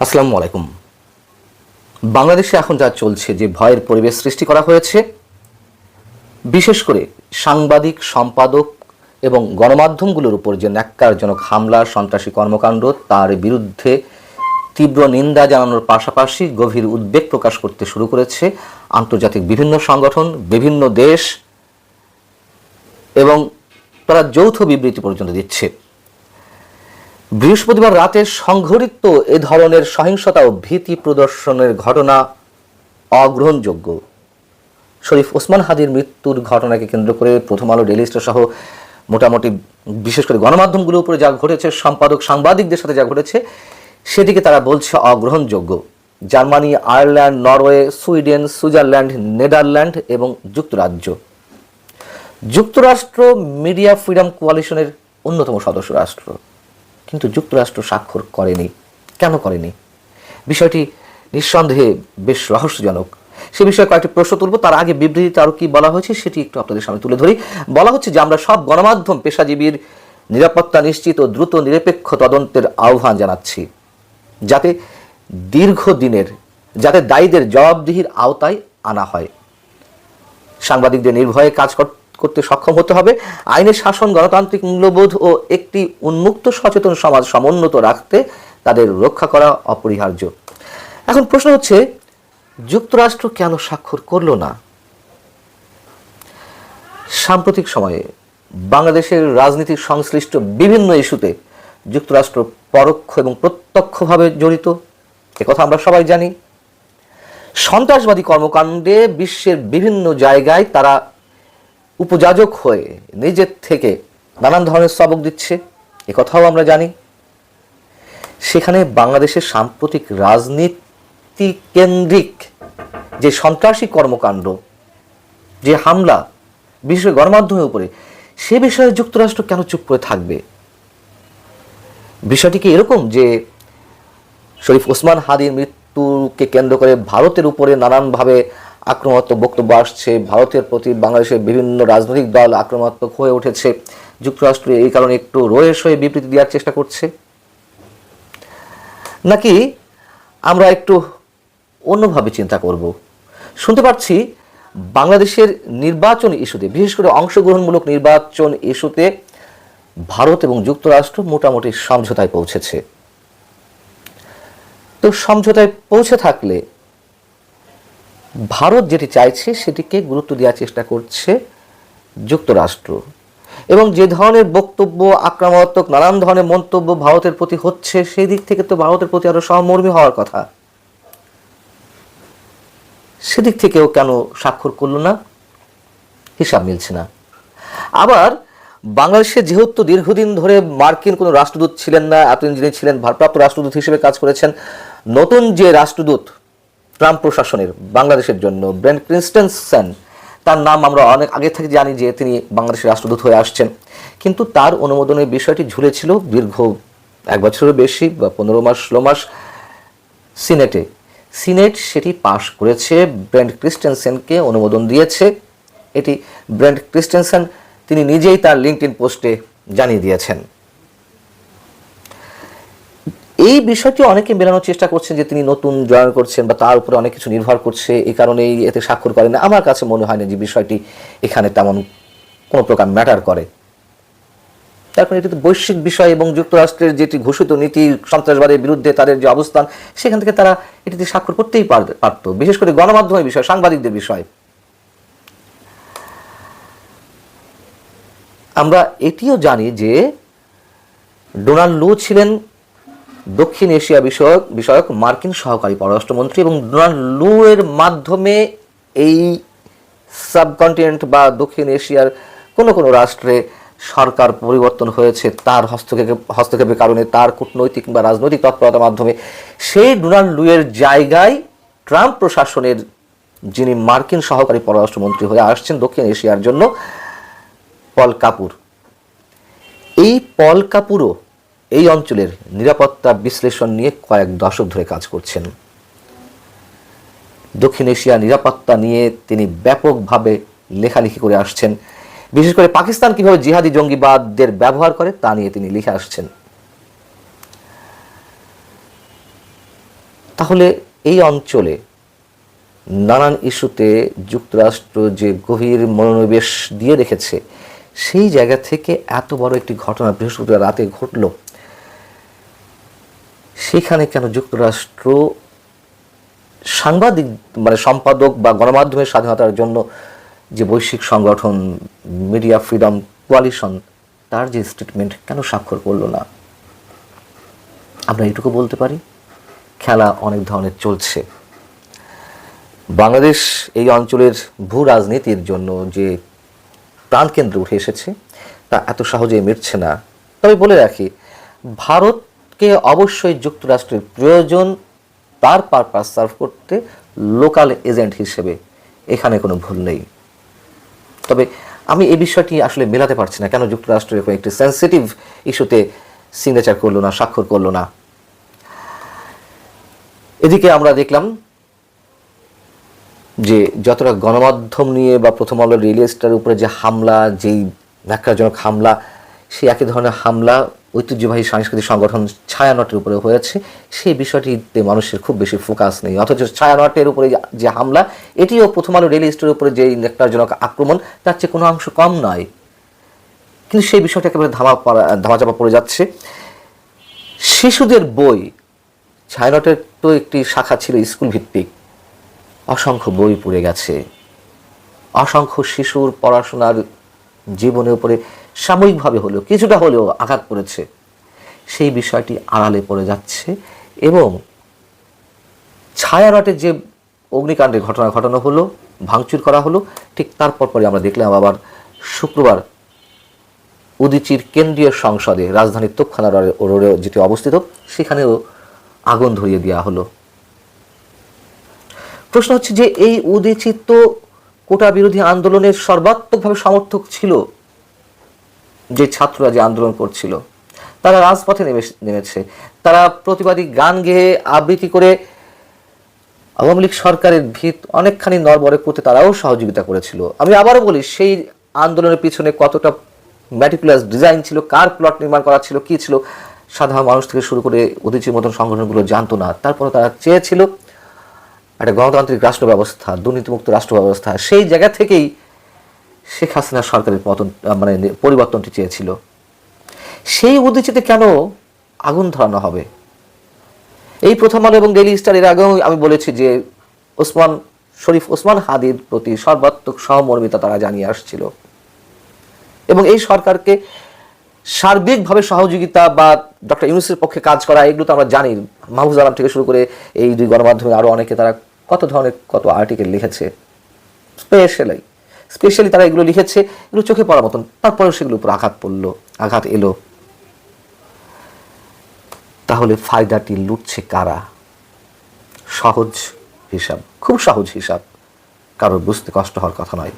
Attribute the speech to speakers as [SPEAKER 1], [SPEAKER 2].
[SPEAKER 1] আসসালামু আলাইকুম। বাংলাদেশে এখন যা চলছে, যে ভয়ের পরিবেশ সৃষ্টি করা হয়েছে, বিশেষ করে সাংবাদিক, সম্পাদক এবং গণমাধ্যমগুলোর উপর যে ন্যাক্কারজনক হামলা, সন্ত্রাসী কর্মকাণ্ড, তার বিরুদ্ধে তীব্র নিন্দা জানানোর পাশাপাশি গভীর উদ্বেগ প্রকাশ করতে শুরু করেছে আন্তর্জাতিক বিভিন্ন সংগঠন, বিভিন্ন দেশ, এবং তারা যৌথ বিবৃতি পর্যন্ত দিচ্ছে। বৃহস্পতিবার রাতে সংঘটিত এ ধরনের সহিংসতা ও ভীতি প্রদর্শনের ঘটনা অগ্রহণযোগ্য। শরীফ ওসমান হাদির মৃত্যুর ঘটনাকে কেন্দ্র করে প্রথম আলো, ডেইলি স্টার সহ মোটামুটি বিশেষ করে গণমাধ্যমগুলোর উপরে যা ঘটেছে, সম্পাদক, সাংবাদিকদের সাথে যা ঘটেছে, সেটিকে তারা বলছে অগ্রহণযোগ্য। Germany, Ireland, Norway, Sweden, Switzerland, Netherland এবং যুক্তরাষ্ট্র মিডিয়া ফ্রিডম কোয়ালিশনের অন্যতম সদস্য রাষ্ট্র। কিন্তু যুক্তরাষ্ট্র স্বাক্ষর করেনি। কেন করেনি? বিষয়টি নিঃসন্দেহে বেশ রহস্যজনক। সে বিষয়ে কয়েকটি প্রশ্ন তুলব। তার আগে বিবৃতিতে আরও কি বলা হয়েছে সেটি একটু আপনাদের সামনে তুলে ধরি। বলা হচ্ছে যে আমরা সব গণমাধ্যম পেশাজীবীর নিরাপত্তা নিশ্চিত ও দ্রুত নিরপেক্ষ তদন্তের আহ্বান জানাচ্ছি, যাতে দায়ীদের জবাবদিহির আওতায় আনা হয়। সাংবাদিকদের নির্ভয়ে কাজ করতে সক্ষম হতে হবে। আইনের শাসন, গণতান্ত্রিক মূল্যবোধ ও একটি উন্মুক্ত সচেতন সমাজ সমুন্নত রাখতে তাদের রক্ষা করা অপরিহার্য। এখন প্রশ্ন হচ্ছে, যুক্তরাষ্ট্র কেন স্বাক্ষর করল না? সাম্প্রতিক সময়ে বাংলাদেশের রাজনীতির সংশ্লিষ্ট বিভিন্ন ইস্যুতে যুক্তরাষ্ট্র পরোক্ষ এবং প্রত্যক্ষভাবে জড়িত, একথা আমরা সবাই জানি। সন্ত্রাসবাদী কর্মকাণ্ডে বিশ্বের বিভিন্ন জায়গায় তারা উপযাজক হয়ে নিজের থেকে নানান ধরনের সবক দিচ্ছে, একথাও আমরা জানি। সেখানে বাংলাদেশের সাম্প্রতিক রাজনীতি কেন্দ্রিক যে সন্ত্রাসী কর্মকাণ্ড, যে হামলা, বিশেষ করে গণমাধ্যমের উপরে, সে বিষয়ে যুক্তরাষ্ট্র কেন চুপ করে থাকবে? বিষয়টি কি এরকম যে শরীফ ওসমান হাদির মৃত্যুকে কেন্দ্র করে ভারতের উপরে নানানভাবে আক্রমণাত্মক বক্তব্য আসছে, ভারতের প্রতি বাংলাদেশের বিভিন্ন রাজনৈতিক দল আক্রমণাত্মক হয়ে উঠেছে, যুক্তরাষ্ট্র এই কারণে একটু রয়েস হয়ে বিবৃতি দেওয়ার চেষ্টা করছে? নাকি আমরা একটু অন্যভাবে চিন্তা করব? শুনতে পাচ্ছি বাংলাদেশের নির্বাচন ইস্যুতে, বিশেষ করে অংশগ্রহণমূলক নির্বাচন ইস্যুতে ভারত এবং যুক্তরাষ্ট্র মোটামুটি সমঝোতায় পৌঁছেছে। তো সমঝোতায় পৌঁছে থাকলে ভারত যেটি চাইছে সেটিকে গুরুত্ব দেওয়ার চেষ্টা করছে যুক্তরাষ্ট্র, এবং যে ধরনের বক্তব্য, আক্রমণাত্মক নানান ধরনের মন্তব্য ভারতের প্রতি হচ্ছে, সেই দিক থেকে তো ভারতের প্রতি আরো সহমর্মী হওয়ার কথা। সেদিক থেকেও কেন স্বাক্ষর করল না? হিসাব মিলছে না। আবার বাংলাদেশে যেহেতু দীর্ঘদিন ধরে মার্কিন কোনো রাষ্ট্রদূত ছিলেন না, এতদিন যিনি ছিলেন ভারপ্রাপ্ত রাষ্ট্রদূত হিসেবে কাজ করেছেন, নতুন যে রাষ্ট্রদূত ট্রাম্প প্রশাসনের বাংলাদেশের জন্য, ব্রেন্ট ক্রিস্টেনসেন, তার নাম আমরা অনেক আগে থেকে জানি যে তিনি বাংলাদেশের রাষ্ট্রদূত হয়ে আসছেন। কিন্তু তার অনুমোদনের বিষয়টি ঝুলেছিল দীর্ঘ 1 বছরের বেশি বা 15 মাস 16 মাস সিনেট সেটি পাশ করেছে, ব্রেন্ট ক্রিস্টেনসেনকে অনুমোদন দিয়েছে। এটি ব্রেন্ট ক্রিস্টেনসেন তিনি নিজেই তার লিঙ্কডইন পোস্টে জানিয়ে দিয়েছেন। এই বিষয়টি অনেকে মেলানোর চেষ্টা করছেন যে তিনি নতুন জয়েন করছেন বা তার উপরে অনেক কিছু নির্ভর করছে, এই কারণেই এতে স্বাক্ষর করেন। আমার কাছে মনে হয় না যে বিষয়টি এখানে তেমন কোনো প্রকার ম্যাটার করে। তারপরে এটি তো বৈশ্বিক বিষয়, এবং যুক্তরাষ্ট্রের যেটি ঘোষিত নীতি, সন্ত্রাসবাদের বিরুদ্ধে তাদের যে অবস্থান, সেখান থেকে তারা এটিতে স্বাক্ষর করতেই পারত, বিশেষ করে গণমাধ্যমের বিষয়, সাংবাদিকদের বিষয়। আমরা এটিও জানি যে ডোনাল্ড লু ছিলেন দক্ষিণ এশিয়া বিষয়ক মার্কিন সহকারী পররাষ্ট্রমন্ত্রী, এবং ডোনাল্ড লু এর মাধ্যমে এই সাবকন্টিনেন্ট বা দক্ষিণ এশিয়ার কোনো কোনো রাষ্ট্রে সরকার পরিবর্তন হয়েছে তার হস্তক্ষেপের কারণে, তার কূটনৈতিক বা রাজনৈতিক তৎপরতার মাধ্যমে। সেই ডোনাল্ড লু এর জায়গায় ট্রাম্প প্রশাসনের যিনি মার্কিন সহকারী পররাষ্ট্রমন্ত্রী হয়ে আসছেন দক্ষিণ এশিয়ার জন্য, পল কাপুর। এই পল কাপুরও এই অঞ্চলের নিরাপত্তা বিশ্লেষণ নিয়ে কয়েক দশক ধরে কাজ করছেন। দক্ষিণ এশিয়া নিরাপত্তা নিয়ে তিনি ব্যাপকভাবে লেখালেখি করে আসছেন, বিশেষ করে পাকিস্তান কিভাবে জিহাদি জঙ্গিবাদদের ব্যবহার করে তা নিয়ে তিনি লিখে আসছেন। তাহলে এই অঞ্চলে নানান ইস্যুতে যুক্তরাষ্ট্র যে গভীর মনোনিবেশ দিয়ে রেখেছে, সেই জায়গা থেকে এত বড় একটি ঘটনা বৃহস্পতিবার রাতে ঘটল, সেখানে কেন যুক্তরাষ্ট্র সাংবাদিক সম্পাদক বা গণমাধ্যমের স্বাধীনতার জন্য যে বৈশ্বিক সংগঠন মিডিয়া ফ্রিডম কোয়ালিশন, তার যে স্টেটমেন্ট কেন স্বাক্ষর করলো না? আমরা এইটুকু বলতে পারি, খেলা অনেক ধরনের চলছে। বাংলাদেশ এই অঞ্চলের ভূ রাজনীতির জন্য যে প্রাণকেন্দ্রে উঠে এসেছে, তা এত সহজে মিটছে না। তবে বলে রাখি, ভারতকে অবশ্যই যুক্তরাষ্ট্রের প্রয়োজন তার পারপাস সার্ভ করতে লোকাল এজেন্ট হিসেবে, এখানে কোনো ভুল নেই। তবে আমি এই বিষয়টি আসলে মেলাতে পারছি না, কেন যুক্তরাষ্ট্র এরকম একটি সেন্সিটিভ ইস্যুতে সিগনেচার করলো না, স্বাক্ষর করলো না। এদিকে আমরা দেখলাম যে যতটা গণমাধ্যম নিয়ে বা প্রথম আলো রিয়েল এস্টেটের উপরে যে হামলা, যেই ন্যাক্কারজনক হামলা, সেই একই ধরনের হামলা ঐতিহ্যবাহী সাংস্কৃতিক সংগঠন ছায়ানটের উপরে হয়েছে, সেই বিষয়টিতে মানুষের খুব বেশি ফোকাস নেই। অথচ ছায়ানটের উপরে যে হামলা, এটিও প্রথম আলো রিয়েল এস্টেটের উপরে যে ন্যাক্কারজনক আক্রমণ, তার চেয়ে কোনো অংশ কম নয়। কিন্তু সেই বিষয়টা একেবারে ধামাচাপা পড়ে যাচ্ছে। শিশুদের বই, ছায়ানটের তো একটি শাখা ছিল স্কুল ভিত্তিক, অসংখ্য বই পড়ে গেছে, অসংখ্য শিশুর পড়াশোনার জীবনের উপরে সাময়িকভাবে হলেও কিছুটা হলেও আঘাত পড়েছে। সেই বিষয়টি আড়ালে পড়ে যাচ্ছে এবং ছায়ানটের যে অগ্নিকাণ্ডের ঘটনা ঘটানো হলো, ভাঙচুর করা হলো, ঠিক তারপর পরে আমরা দেখলাম আবার শুক্রবার উদীচীর কেন্দ্রীয় সংসদে, রাজধানীর তোপখানা রোডে যেটি অবস্থিত, সেখানেও আগুন ধরিয়ে দেওয়া হলো। প্রশ্ন হচ্ছে যে এই উদীচী তো কোটা বিরোধী আন্দোলনের সর্বাত্মকভাবে সমর্থক ছিল। যে ছাত্ররা যে আন্দোলন করছিল, তারা রাজপথে নেমেছে, তারা প্রতিবাদী গান গেয়ে আবৃত্তি করে আওয়ামী লীগ সরকারের ভিত অনেকখানি নড়বড়ে করতে তারাও সহযোগিতা করেছিল। আমি আবারও বলি, সেই আন্দোলনের পিছনে কতটা ম্যাটিকুলাস ডিজাইন ছিল, কার প্লট নির্মাণ করা ছিল, কি ছিল, সাধারণ মানুষ থেকে শুরু করে উদীচীর মতন সংগঠনগুলো জানতো না। তারপরে তারা চেয়েছিল একটা গণতান্ত্রিক রাষ্ট্র ব্যবস্থা, দুর্নীতিমুক্ত রাষ্ট্র ব্যবস্থা। সেই জায়গা থেকেই শেখ হাসিনা সরকারের পরিবর্তনটি চেয়েছিল। সেই উদীচীতে কেন আগুন ধরানো হবে? এই প্রথম আলো এবং ডেইলি স্টার এর আগেও আমি বলেছি যে ওসমান হাদির প্রতি সর্বাত্মক সহমর্মিতা তারা জানিয়ে আসছিল এবং এই সরকারকে সার্বিকভাবে সহযোগিতা বা ডক্টর ইউনূসের পক্ষে কাজ করা, এগুলো তো আমরা জানি। মাহফুজ আলম থেকে শুরু করে এই দুই গণমাধ্যমে আরও অনেকে তারা কত ধরনের কত আর্টিকেল লিখেছে, স্পেশালি তারা এগুলো লিখেছে, এগুলো চোখে পড়ার মতন। তারপরেও সেগুলোর উপর আঘাত এলো। তাহলে ফায়দাটি লুটছে কারা? সহজ হিসাব, খুব সহজ হিসাব, কারোর বুঝতে কষ্ট হওয়ার কথা নয়।